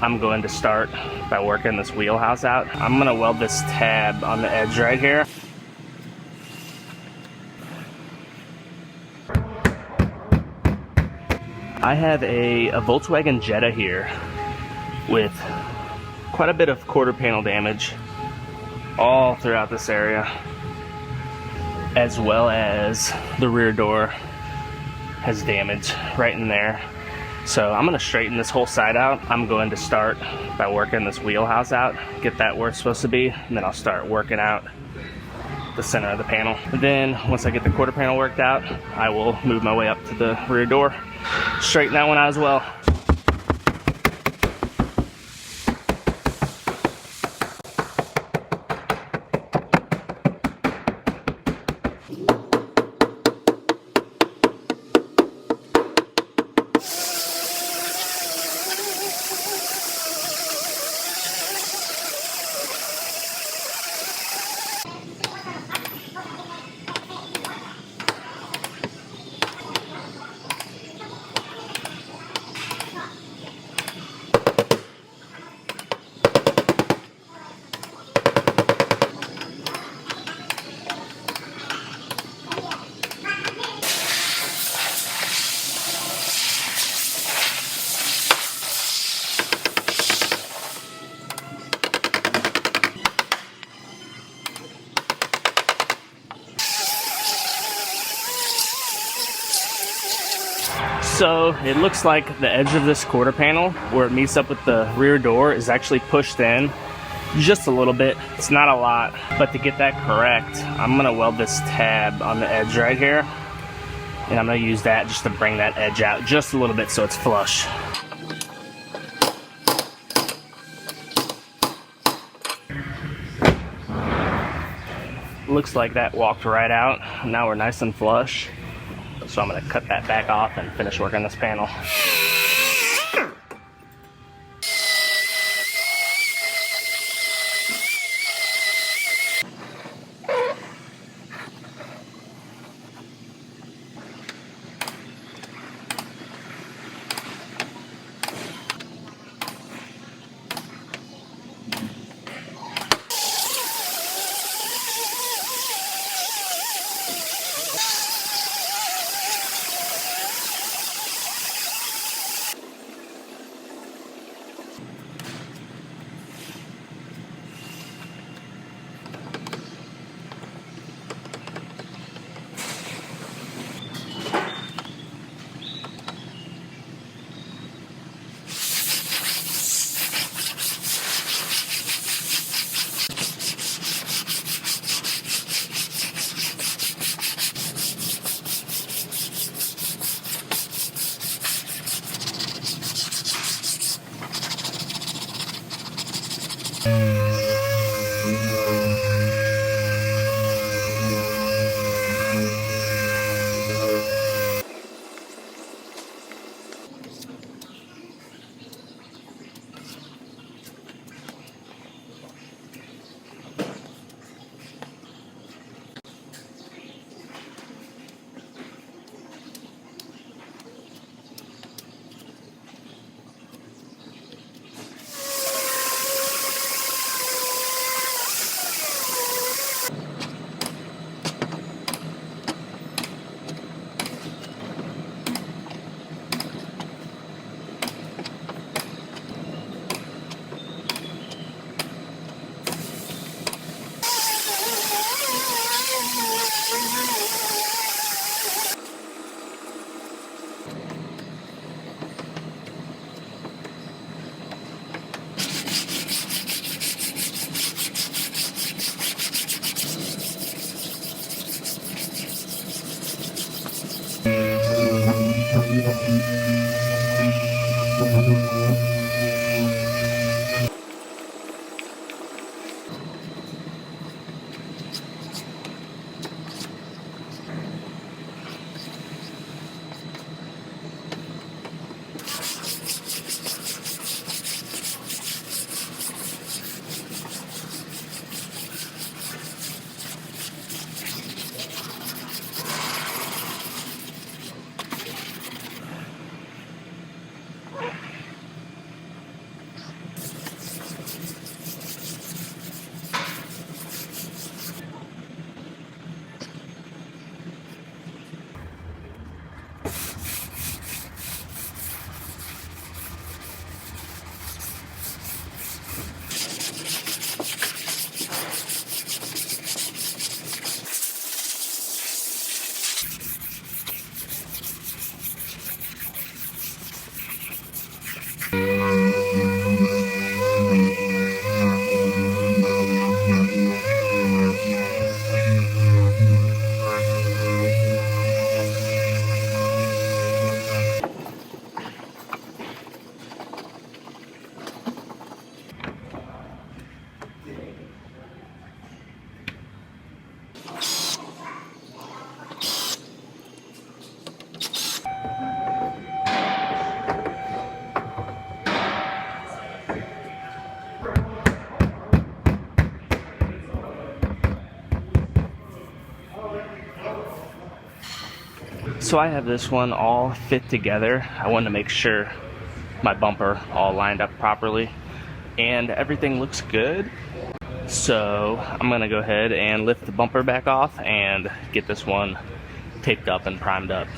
I'm going to start by working this wheelhouse out. I'm gonna weld this tab on the edge right here. I have a Volkswagen Jetta here with quite a bit of quarter panel damage all throughout this area, as well as the rear door has damage right in there. So I'm gonna straighten this whole side out. I'm going to start by working this wheelhouse out, get that where it's supposed to be, and then I'll start working out the center of the panel. And then once I get the quarter panel worked out, I will move my way up to the rear door, straighten that one out as well. So it looks like the edge of this quarter panel where it meets up with the rear door is actually pushed in just a little bit. It's not a lot, but to get that correct, I'm gonna weld this tab on the edge right here, and I'm gonna use that just to bring that edge out just a little bit so it's flush. Looks like that walked right out. Now we're nice and flush. So I'm going to cut that back off and finish working this panel. So I have this one all fit together. I wanted to make sure my bumper all lined up properly and everything looks good. So I'm gonna go ahead and lift the bumper back off and get this one taped up and primed up.